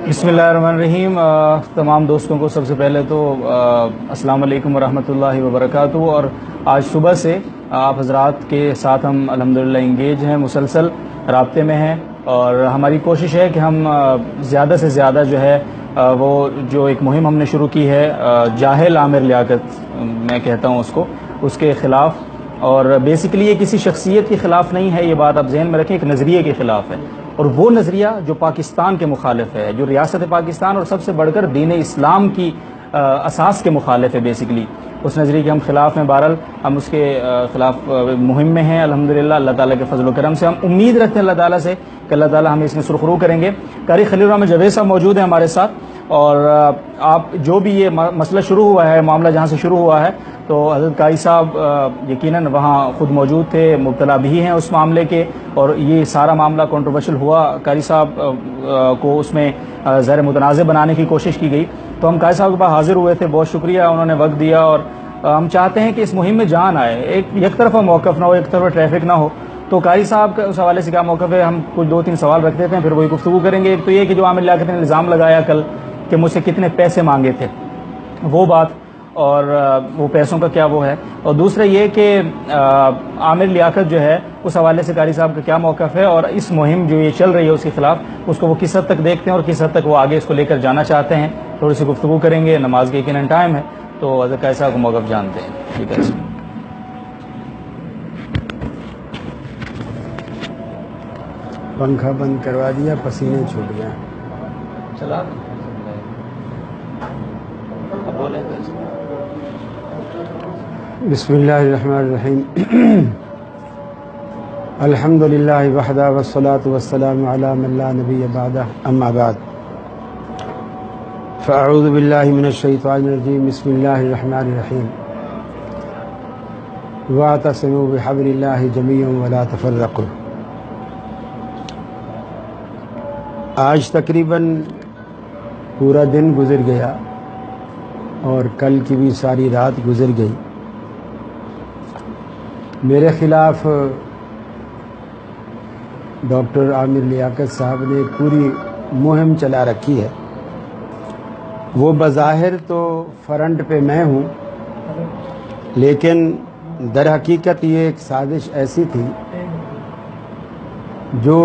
बिस्मिल्लाहिर्रहमानिर्रहीम। तमाम दोस्तों को सबसे पहले तो अस्सलाम वालेकुम वरहमतुल्लाहि वबरकातुहू। और आज सुबह से आप हज़रात के साथ हम अल्हम्दुलिल्लाह इंगेज हैं, मुसलसल राब्ते में हैं, और हमारी कोशिश है कि हम ज़्यादा से ज़्यादा जो है वो जो एक मुहिम हमने शुरू की है जाहिल आमिर लियाकत मैं कहता हूँ उसके ख़िलाफ़। और बेसिकली ये किसी शख्सियत के ख़िलाफ़ नहीं है, ये बात आप जहन में रखें, एक नज़रिए के ख़िलाफ़ है। और वो नज़रिया जो पाकिस्तान के मुखालिफ है, जो रियासत पाकिस्तान और सबसे बढ़कर दीन इस्लाम की असास के मुखालिफ है, बेसिकली उस नज़रिए के हम ख़िलाफ़ हैं। बहरहाल हम उसके ख़िलाफ़ मुहिम में हैं अल्हम्दुलिल्लाह। अल्लाह ताला के फजल व करम से हम उम्मीद रखते हैं अल्लाह ताला से कि अल्लाह ताला हमें इसमें सुरखरू करेंगे। कारी खलील रहमान जवेद साहब मौजूद हैं हमारे साथ, और आप जो भी ये मसला शुरू हुआ है, मामला जहाँ से शुरू हुआ है, तो हज़रत कारी साहब यकीनन वहाँ ख़ुद मौजूद थे, मुब्तला भी हैं उस मामले के, और ये सारा मामला कंट्रोवर्शियल हुआ। कारी साहब को उसमें ज़र मुतनाज़ बनाने की कोशिश की गई, तो हम कारी साहब के पास हाजिर हुए थे। बहुत शुक्रिया, उन्होंने वक्त दिया, और हम चाहते हैं कि इस मुहिम में जान आए, एक तरफा मौक़िफ़ ना हो, एक तरफा ट्रैफिक ना हो। तो कारी साहब का उस हवाले से क्या मौक़िफ़ है, हम कुछ 2-3 सवाल रख देते हैं, फिर वही गुफ्तगू करेंगे। एक तो ये कि जो आमिर लियाकत ने इल्ज़ाम लगाया कल कि मुझसे कितने पैसे मांगे थे, वो बात, और वो पैसों का क्या वो है। और दूसरा ये कि आमिर लियाकत जो है उस हवाले से कारी साहब का क्या मौक़िफ़ है, और इस मुहिम जो ये चल रही है उसके ख़िलाफ़ उसको वो किस हद तक देखते हैं और किस हद तक वो आगे इसको लेकर जाना चाहते हैं। थोड़ी सी गुफ्तगू करेंगे, नमाज के यकीनन टाइम है, तो हज़रत कारी साहब का मौक़िफ़ जानते हैं। ठीक है, पंखा बंद करवा दिया, पसीने छूट गए। चला बिस्मिल्लाहिर्रहमानिर्रहीम। अल्हम्दुलिल्लाहि वहदा वस्सलातु वस्सलामु अला मन ला नबिय्य बअदा, अम्मा बाद। फ़अऊज़ु बिल्लाहि मिनश शैतानिर रजीम। बिस्मिल्लाहिर्रहमानिर्रहीम। वअतसिमू बिहब्लिल्लाहि जमीअन वला तफ़र्रक़ू। आज तकरीबन पूरा दिन गुज़र गया और कल की भी सारी रात गुज़र गई। मेरे ख़िलाफ़ डॉक्टर आमिर लियाकत साहब ने पूरी मुहिम चला रखी है। वो बज़ाहिर तो फ्रंट पे मैं हूँ, लेकिन दर हकीकत ये एक साजिश ऐसी थी जो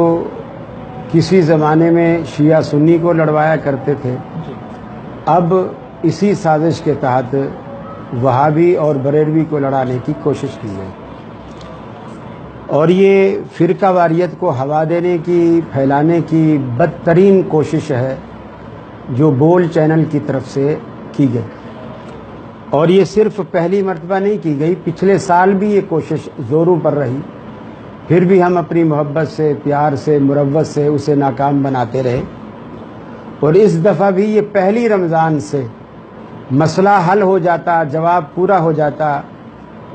किसी ज़माने में शिया सुन्नी को लड़वाया करते थे, अब इसी साजिश के तहत वहाबी और बरेलवी को लड़ाने की कोशिश की गई। और ये फ़िरका वारियत को हवा देने की, फैलाने की बदतरीन कोशिश है जो बोल चैनल की तरफ से की गई। और ये सिर्फ पहली मर्तबा नहीं की गई, पिछले साल भी ये कोशिश ज़ोरों पर रही, फिर भी हम अपनी मोहब्बत से, प्यार से, मुरव्वत से उसे नाकाम बनाते रहे। और इस दफ़ा भी ये पहली रमज़ान से मसला हल हो जाता, जवाब पूरा हो जाता,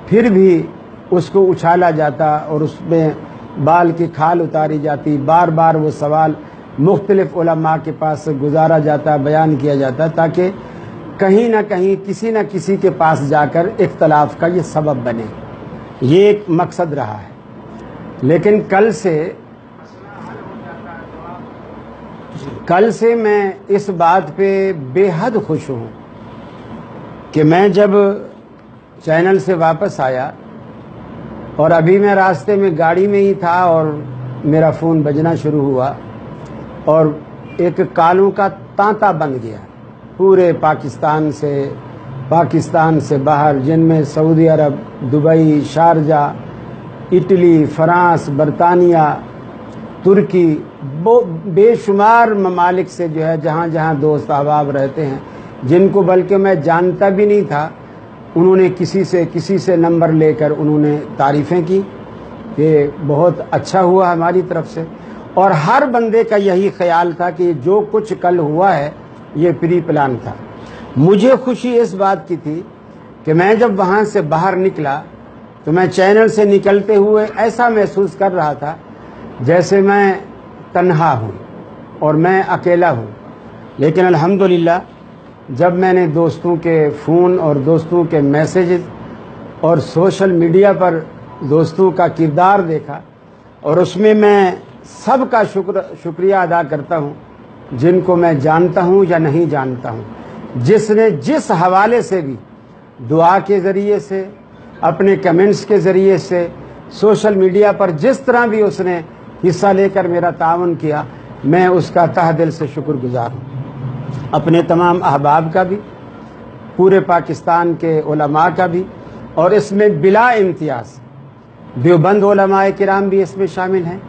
फिर भी उसको उछाला जाता और उसमें बाल की खाल उतारी जाती। बार बार वो सवाल मुख्तलिफ उलमा के पास गुजारा जाता, बयान किया जाता, ताकि कहीं ना कहीं किसी न किसी के पास जाकर इख्तलाफ का ये सबब बने। ये एक मकसद रहा है। लेकिन कल से मैं इस बात पे बेहद खुश हूँ कि मैं जब चैनल से वापस आया और अभी मैं रास्ते में गाड़ी में ही था और मेरा फ़ोन बजना शुरू हुआ और एक कालों का तांता बन गया पूरे पाकिस्तान से बाहर, जिनमें सऊदी अरब, दुबई, शारजा, इटली, फ्रांस, बरतानिया, तुर्की, बेशुमार ममालिक से जो है जहाँ जहाँ दोस्त अहबाब रहते हैं, जिनको बल्कि मैं जानता भी नहीं था, उन्होंने किसी से नंबर लेकर उन्होंने तारीफ़ें की कि बहुत अच्छा हुआ हमारी तरफ से। और हर बंदे का यही ख्याल था कि जो कुछ कल हुआ है ये प्री प्लान था। मुझे खुशी इस बात की थी कि मैं जब वहाँ से बाहर निकला तो मैं चैनल से निकलते हुए ऐसा महसूस कर रहा था जैसे मैं तन्हा हूँ और मैं अकेला हूँ। लेकिन अल्हम्दुलिल्लाह जब मैंने दोस्तों के फ़ोन और दोस्तों के मैसेजेस और सोशल मीडिया पर दोस्तों का किरदार देखा और उसमें मैं सब का शुक्रिया अदा करता हूँ, जिनको मैं जानता हूँ या नहीं जानता हूँ, जिसने जिस हवाले से भी, दुआ के ज़रिए से, अपने कमेंट्स के ज़रिए से, सोशल मीडिया पर जिस तरह भी उसने हिस्सा लेकर मेरा ताउन किया, मैं उसका तहे दिल से शुक्रगुजार हूँ। अपने तमाम अहबाब का भी, पूरे पाकिस्तान के उलमा का भी, और इसमें बिला इम्तियाज़ देवबंद उलमाए किराम भी इसमें शामिल हैं,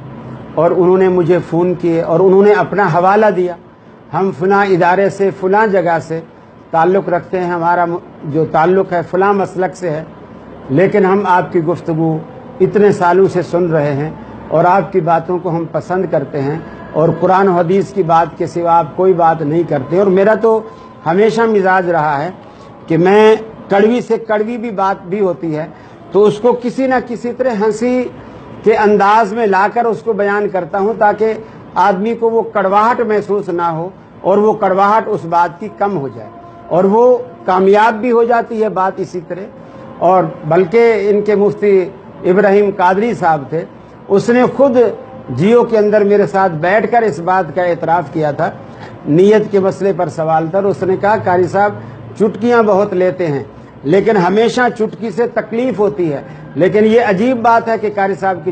और उन्होंने मुझे फ़ोन किए और उन्होंने अपना हवाला दिया, हम फ़लाँ इदारे से, फ़लाँ जगह से ताल्लुक़ रखते हैं, हमारा जो ताल्लुक़ है फ़लाँ मसलक से है, लेकिन हम आपकी गुफ्तगू इतने सालों से सुन रहे हैं और आपकी बातों को हम पसंद करते हैं, और कुरान और हदीस की बात के सिवा आप कोई बात नहीं करते। और मेरा तो हमेशा मिजाज रहा है कि मैं कड़वी से कड़वी भी बात भी होती है तो उसको किसी न किसी तरह हंसी के अंदाज में लाकर उसको बयान करता हूं, ताकि आदमी को वो कड़वाहट महसूस ना हो और वो कड़वाहट उस बात की कम हो जाए, और वो कामयाब भी हो जाती है बात इसी तरह। और बल्कि इनके मुफ्ती इब्राहिम कादरी साहब थे, उसने खुद जियो के अंदर मेरे साथ बैठकर इस बात का एतराफ़ किया था, नीयत के मसले पर सवाल था। उसने कहा कारी साहब चुटकियाँ बहुत लेते हैं, लेकिन हमेशा चुटकी से तकलीफ़ होती है, लेकिन ये अजीब बात है कि कारी साहब की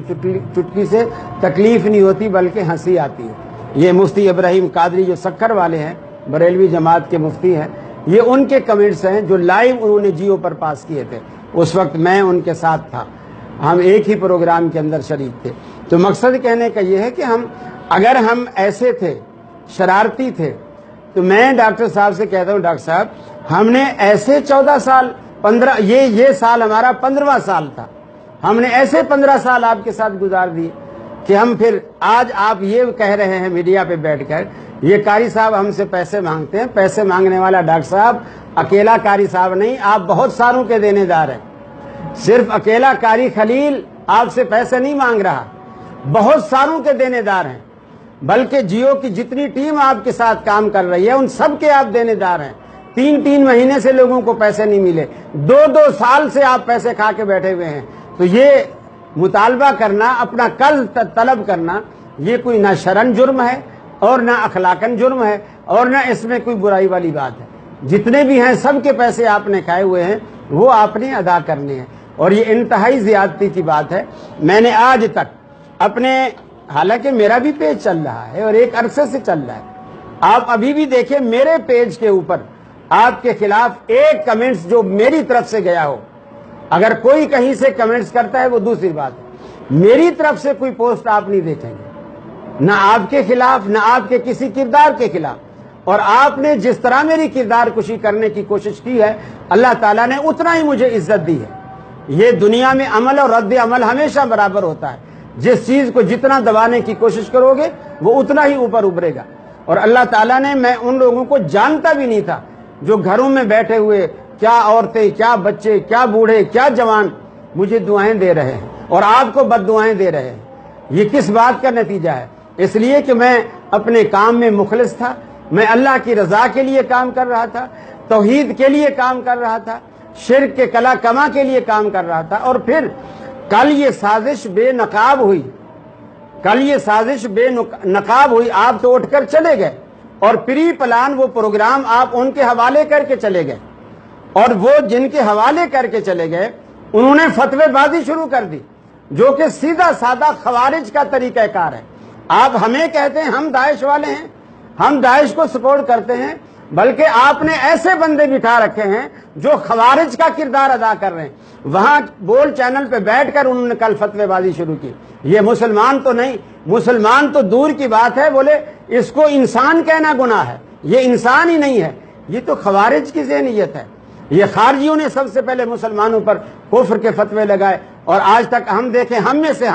चुटकी से तकलीफ़ नहीं होती बल्कि हंसी आती है। ये मुफ्ती इब्राहिम कादरी जो सक्कर वाले हैं, बरेलवी जमात के मुफ्ती हैं, ये उनके कमेंट्स हैं जो लाइव उन्होंने जियो पर पास किए थे। उस वक्त मैं उनके साथ था, हम एक ही प्रोग्राम के अंदर शरीक थे। तो मकसद कहने का ये है कि अगर हम ऐसे थे, शरारती थे, तो मैं डॉक्टर साहब से कहता हूँ, डॉक्टर साहब हमने ऐसे 14 साल 15 ये साल हमारा 15वां साल था, हमने ऐसे 15 साल आपके साथ गुजार दिए कि हम फिर आज आप ये कह रहे हैं मीडिया पे बैठकर, ये कारी साहब हमसे पैसे मांगते हैं। पैसे मांगने वाला डॉक्टर साहब अकेला कारी साहब नहीं, आप बहुत सारों के देनेदार हैं। सिर्फ अकेला कारी खलील आपसे पैसे नहीं मांग रहा, बहुत सारों के देनेदार हैं, बल्कि जियो की जितनी टीम आपके साथ काम कर रही है उन सब के आप देनेदार हैं। 3-3 महीने से लोगों को पैसे नहीं मिले, 2-2 साल से आप पैसे खा के बैठे हुए हैं। तो ये मुतालबा करना, अपना कर्ज तलब करना, ये कोई ना शरन जुर्म है और ना अखलाकन जुर्म है और ना इसमें कोई बुराई वाली बात है। जितने भी हैं सब के पैसे आपने खाए हुए हैं, वो आपने अदा करने हैं, और ये इंतहाई ज़्यादती की बात है। मैंने आज तक अपने, हालांकि मेरा भी पेज चल रहा है और एक अरसे से चल रहा है, आप अभी भी देखें मेरे पेज के ऊपर आपके खिलाफ एक कमेंट्स जो मेरी तरफ से गया हो, अगर कोई कहीं से कमेंट्स करता है वो दूसरी बात है, मेरी तरफ से कोई पोस्ट आप नहीं देखेंगे, ना आपके खिलाफ ना आपके किसी किरदार के खिलाफ। और आपने जिस तरह मेरी किरदार कुशी करने की कोशिश की है, अल्लाह ताला ने उतना ही मुझे इज्जत दी है। ये दुनिया में अमल और रद्द अमल हमेशा बराबर होता है, जिस चीज को जितना दबाने की कोशिश करोगे वो उतना ही ऊपर उभरेगा। और अल्लाह ताला ने, मैं उन लोगों को जानता भी नहीं था जो घरों में बैठे हुए, क्या औरतें, क्या बच्चे, क्या बूढ़े, क्या जवान मुझे दुआएं दे रहे हैं और आपको बद्दुआएं दे रहे हैं। ये किस बात का नतीजा है? इसलिए कि मैं अपने काम में मुखलिस था, मैं अल्लाह की रजा के लिए काम कर रहा था, तौहीद के लिए काम कर रहा था, शिर्क के कला कमा के लिए काम कर रहा था। और फिर कल ये साजिश बेनकाब हुई, बेनकाब हुई, आप तो उठकर चले गए और प्री प्लान वो प्रोग्राम आप उनके हवाले करके चले गए, और वो जिनके हवाले करके चले गए उन्होंने फतवेबाजी शुरू कर दी, जो कि सीधा साधा खवारिज का तरीकाकार है। आप हमें कहते हैं हम दाइश वाले हैं, हम दाइश को सपोर्ट करते हैं, बल्कि आपने ऐसे बंदे बिठा रखे हैं जो खवारिज का किरदार अदा कर रहे हैं। वहां बोल चैनल पे बैठकर उन्होंने कल फतवेबाजी शुरू की। ये मुसलमान तो नहीं, मुसलमान तो दूर की बात है, बोले इसको इंसान कहना गुनाह है, ये इंसान ही नहीं है, ये तो खवारिज की ज़हनियत है। ये खारजियों ने सबसे पहले मुसलमानों पर कुफ्र के फतवे लगाए, और आज तक हम देखें, हम में से,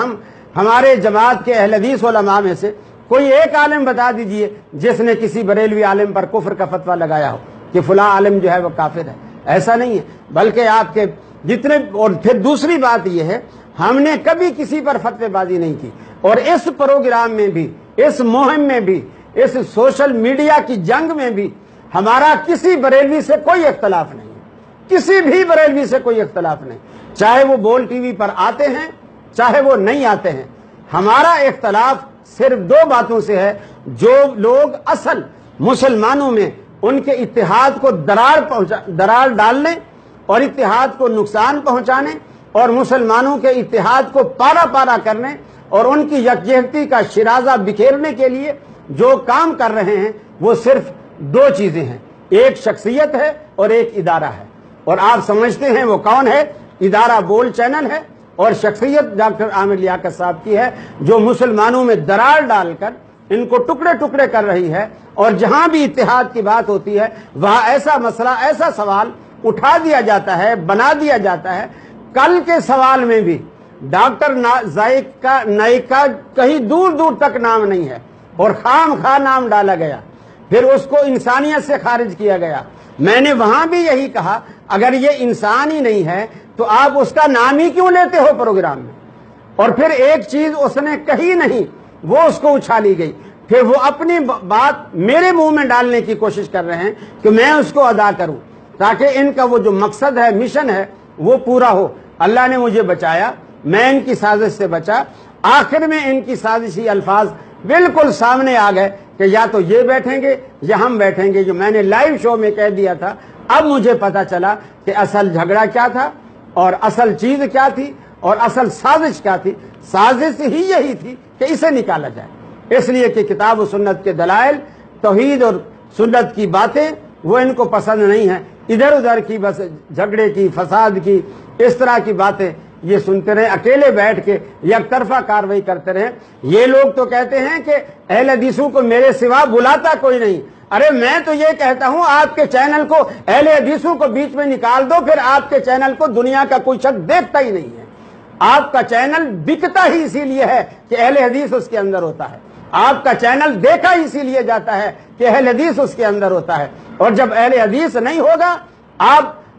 हमारे जमात के अहले हदीस उलमा में से कोई एक आलिम बता दीजिए जिसने किसी बरेलवी आलिम पर कुफ्र का फतवा लगाया हो कि फुला आलिम जो है वो काफिर है। ऐसा नहीं है, बल्कि आपके जितने, और फिर दूसरी बात यह है, हमने कभी किसी पर फतवेबाजी नहीं की, और इस प्रोग्राम में भी, इस मुहिम में भी, इस सोशल मीडिया की जंग में भी हमारा किसी बरेलवी से कोई इख्तलाफ नहीं है, किसी भी बरेलवी से कोई इख्तलाफ नहीं, चाहे वो बोल टीवी पर आते हैं चाहे वो नहीं आते हैं। हमारा इख्तलाफ صرف دو باتوں سے ہے، جو لوگ اصل مسلمانوں میں ان کے اتحاد کو درار ڈالنے اور اتحاد کو نقصان پہنچانے اور مسلمانوں کے اتحاد کو پارا پارا کرنے اور ان کی یکجہتی کا شرازہ بکھیرنے کے لیے جو کام کر رہے ہیں، وہ صرف دو چیزیں ہیں، ایک شخصیت ہے اور ایک ادارہ ہے۔ اور آپ سمجھتے ہیں وہ کون ہے؟ ادارہ بول چینل ہے، اور شخصیت ڈاکٹر عامر لیاقت صاحب کی ہے، جو مسلمانوں میں درار ڈال کر ان کو ٹکڑے ٹکڑے کر رہی ہے، اور جہاں بھی اتحاد کی بات ہوتی ہے وہاں ایسا مسئلہ، ایسا سوال اٹھا دیا جاتا ہے، بنا دیا جاتا ہے۔ کل کے سوال میں بھی ڈاکٹر ذائقہ نائک کا کہیں دور دور تک نام نہیں ہے، اور خام خواہ نام ڈالا گیا، پھر اس کو انسانیت سے خارج کیا گیا۔ میں نے وہاں بھی یہی کہا، اگر یہ انسان ہی نہیں ہے تو آپ اس کا نام ہی کیوں لیتے ہو پروگرام میں؟ اور پھر ایک چیز اس نے کہی نہیں، وہ اس کو اچھالی گئی، پھر وہ اپنی بات میرے منہ میں ڈالنے کی کوشش کر رہے ہیں کہ میں اس کو ادا کروں، تاکہ ان کا وہ جو مقصد ہے، مشن ہے، وہ پورا ہو۔ اللہ نے مجھے بچایا، میں ان کی سازش سے بچا۔ آخر میں ان کی سازشی الفاظ بالکل سامنے آ گئے کہ یا تو یہ بیٹھیں گے یا ہم بیٹھیں گے، جو میں نے لائیو شو میں کہہ دیا تھا۔ اب مجھے پتا چلا کہ اصل جھگڑا کیا تھا اور اصل چیز کیا تھی اور اصل سازش کیا تھی۔ سازش ہی یہی تھی کہ اسے نکالا جائے، اس لیے کہ کتاب و سنت کے دلائل، توحید اور سنت کی باتیں وہ ان کو پسند نہیں ہیں، ادھر ادھر کی بس جھگڑے کی، فساد کی، اس طرح کی باتیں یہ سنتے رہے، اکیلے بیٹھ کے یک طرفہ کاروائی کرتے رہے۔ یہ لوگ تو کہتے ہیں کہ اہل حدیثوں کو میرے سوا بلاتا کوئی نہیں۔ ارے میں تو یہ کہتا ہوں آپ کے چینل کو اہل حدیثوں کو بیچ میں نکال دو، پھر آپ کے چینل کو دنیا کا کوئی شخص دیکھتا ہی نہیں ہے۔ آپ کا چینل بکتا ہی اسی لیے ہے کہ اہل حدیث اس کے اندر ہوتا ہے، آپ کا چینل دیکھا اسی لیے جاتا ہے کہ اہل حدیث اس کے اندر ہوتا ہے، اور جب اہل حدیث نہیں ہوگا،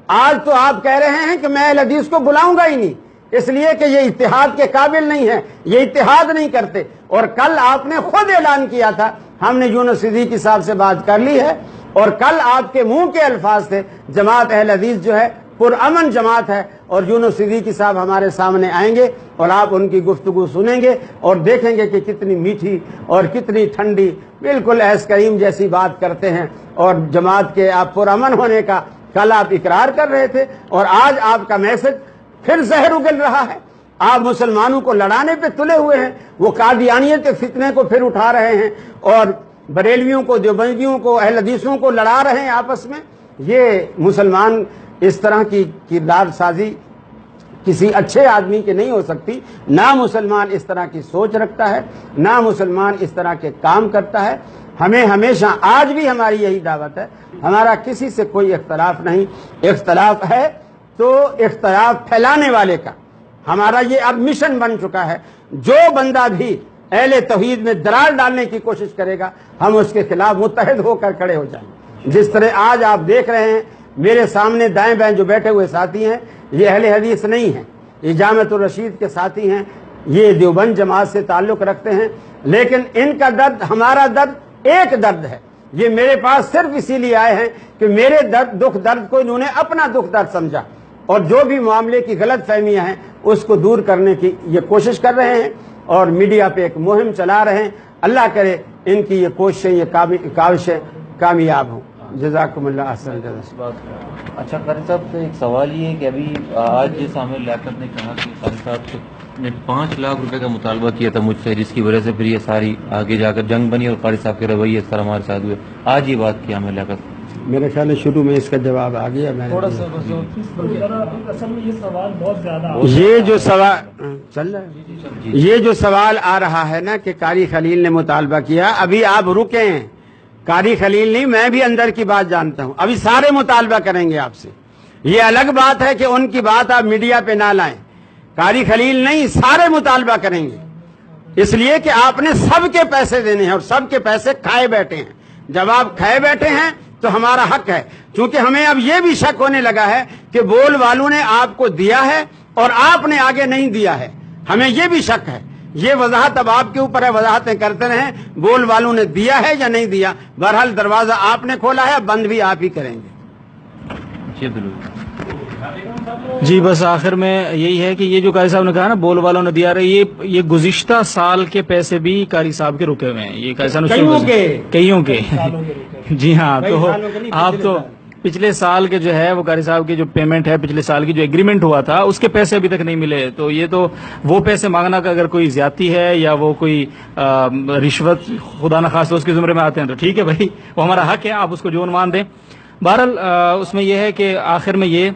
آج تو آپ کہہ رہے ہیں کہ میں اہل حدیث کو بلاؤں گا ہی نہیں، اس لیے کہ یہ اتحاد کے قابل نہیں ہے، یہ اتحاد نہیں کرتے۔ اور کل آپ نے خود اعلان کیا تھا، ہم نے یونس صدیقی صاحب سے بات کر لی ہے، اور کل آپ کے منہ کے الفاظ تھے، جماعت اہل حدیث جو ہے پرامن جماعت ہے، اور یونس صدیقی صاحب ہمارے سامنے آئیں گے اور آپ ان کی گفتگو سنیں گے اور دیکھیں گے کہ کتنی میٹھی اور کتنی ٹھنڈی، بالکل ایس کریم جیسی بات کرتے ہیں، اور جماعت کے آپ پرامن ہونے کا کل آپ اقرار کر رہے تھے، اور آج آپ کا میسج پھر زہر اگل رہا ہے۔ آپ مسلمانوں کو لڑانے پہ تلے ہوئے ہیں، وہ قادیانیت کے فتنے کو پھر اٹھا رہے ہیں، اور بریلویوں کو، دیوبندیوں کو، اہل حدیثوں کو لڑا رہے ہیں آپس میں۔ یہ مسلمان اس طرح کی کردار سازی کسی اچھے آدمی کی نہیں ہو سکتی، نہ مسلمان اس طرح کی سوچ رکھتا ہے، نہ مسلمان اس طرح کے کام کرتا ہے۔ ہمیں ہمیشہ، آج بھی ہماری یہی دعوت ہے، ہمارا کسی سے کوئی اختلاف نہیں، اختلاف ہے تو اختلاف پھیلانے والے کا۔ ہمارا یہ اب مشن بن چکا ہے، جو بندہ بھی اہل توحید میں درار ڈالنے کی کوشش کرے گا، ہم اس کے خلاف متحد ہو کر کھڑے ہو جائیں گے۔ جس طرح آج آپ دیکھ رہے ہیں میرے سامنے دائیں بائیں جو بیٹھے ہوئے ساتھی ہیں، یہ اہل حدیث نہیں ہیں، یہ جامعۃ الرشید کے ساتھی ہیں، یہ دیوبند جماعت سے تعلق رکھتے ہیں، لیکن ان کا درد ہمارا درد ایک درد ہے۔ یہ میرے پاس صرف اسی لیے آئے ہیں کہ میرے دکھ درد کو انہوں نے اپنا دکھ درد سمجھا، اور جو بھی معاملے کی غلط فہمیاں ہیں اس کو دور کرنے کی یہ کوشش کر رہے ہیں، اور میڈیا پہ ایک مہم چلا رہے ہیں۔ اللہ کرے ان کی یہ کوششیں، یہ کاوشیں کامیاب ہوں۔ جزاکم اللہ احسن جزا۔ اچھا قاری صاحب سے ایک سوال یہ ہے کہ ابھی آج جس عامر لیاقت نے کہا کہ قاری صاحب نے 5 لاکھ روپے کا مطالبہ کیا تھا مجھ سے، جس کی وجہ سے پھر یہ ساری آگے جا کر جنگ بنی اور قاری صاحب کے رویے اس طرح ہمارے ساتھ ہوئے، آج یہ بات کی عامر لیاقت؟ میرے خیال ہے شروع میں اس کا جواب آ گیا۔ تھوڑا سا اصل میں یہ سوال بہت زیادہ یہ جو سوال چل رہا ہے، یہ جو سوال آ رہا ہے نا کہ قاری خلیل نے مطالبہ کیا، ابھی آپ رکیں، قاری خلیل نہیں، میں بھی اندر کی بات جانتا ہوں، ابھی سارے مطالبہ کریں گے آپ سے۔ یہ الگ بات ہے کہ ان کی بات آپ میڈیا پہ نہ لائیں، قاری خلیل نہیں، سارے مطالبہ کریں گے، اس لیے کہ آپ نے سب کے پیسے دینے ہیں اور سب کے پیسے کھائے بیٹھے ہیں۔ جب آپ کھائے بیٹھے ہیں تو ہمارا حق ہے، کیونکہ ہمیں اب یہ بھی شک ہونے لگا ہے کہ بول والوں نے آپ کو دیا ہے اور آپ نے آگے نہیں دیا ہے، ہمیں یہ بھی شک ہے۔ یہ وضاحت اب آپ کے اوپر ہے، وضاحتیں کرتے رہیں، بول والوں نے دیا ہے یا نہیں دیا۔ بہرحال دروازہ آپ نے کھولا ہے، بند بھی آپ ہی کریں گے۔ جی عبداللہ جی بس آخر میں یہی ہے کہ یہ جو قاری صاحب نے کہا نا بول والوں نے دیا رہے، یہ گزشتہ سال کے پیسے بھی قاری صاحب کے رکے ہوئے ہیں، یہ قاری صاحب نے کئیوں کے جی ہاں، تو آپ تو پچھلے سال کے جو ہے وہ قاری صاحب کی جو پیمنٹ ہے، پچھلے سال کی جو ایگریمنٹ ہوا تھا اس کے پیسے ابھی تک نہیں ملے، تو یہ تو وہ پیسے مانگنا کا اگر کوئی زیادتی ہے یا وہ کوئی رشوت خدا نخواستہ اس کے زمرے میں آتے ہیں تو ٹھیک ہے بھائی، وہ ہمارا حق ہے، آپ اس کو جو عنوان دیں۔ بہرحال اس میں یہ ہے کہ آخر میں یہ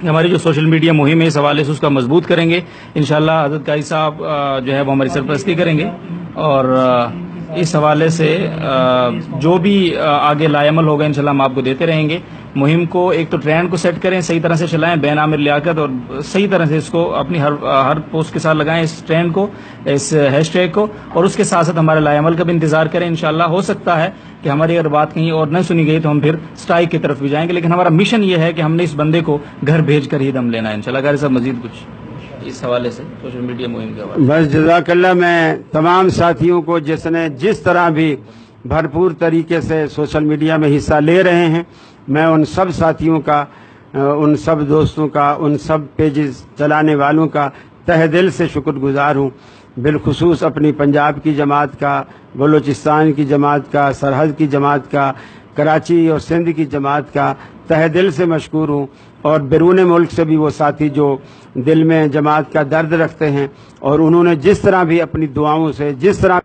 ہماری جو سوشل میڈیا مہم ہے اس حوالے سے اس کا مضبوط کریں گے انشاءاللہ۔ حضرت قاری صاحب جو ہے وہ ہماری سرپرستی کریں گے، اور اس حوالے سے جو بھی آگے لائے عمل ہوگا انشاءاللہ ہم آپ کو دیتے رہیں گے۔ مہم کو ایک تو ٹرینڈ کو سیٹ کریں، صحیح طرح سے چلائیں بین عامر لیاقت، اور صحیح طرح سے اس کو اپنی ہر پوسٹ کے ساتھ لگائیں اس ٹرینڈ کو، اس ہیش ٹیگ کو، اور اس کے ساتھ ساتھ ہمارے لائے عمل کا بھی انتظار کریں انشاءاللہ۔ ہو سکتا ہے کہ ہماری اگر بات کہیں اور نہ سنی گئی تو ہم پھر اسٹرائک کی طرف بھی جائیں گے، لیکن ہمارا مشن یہ ہے کہ ہم نے اس بندے کو گھر بھیج کر ہی دم لینا ہے انشاءاللہ۔ قاری صاحب مزید کچھ اس حوالے سے سوشل میڈیا مہم کے حوالے؟ بس جزاک اللہ، میں تمام ساتھیوں کو جس نے جس طرح بھی بھرپور طریقے سے سوشل میڈیا میں حصہ لے رہے ہیں، میں ان سب ساتھیوں کا، ان سب دوستوں کا، ان سب پیجز چلانے والوں کا تہ دل سے شکر گزار ہوں، بالخصوص اپنی پنجاب کی جماعت کا، بلوچستان کی جماعت کا، سرحد کی جماعت کا، کراچی اور سندھ کی جماعت کا تہ دل سے مشکور ہوں، اور بیرون ملک سے بھی وہ ساتھی جو دل میں جماعت کا درد رکھتے ہیں، اور انہوں نے جس طرح بھی اپنی دعاؤں سے، جس طرح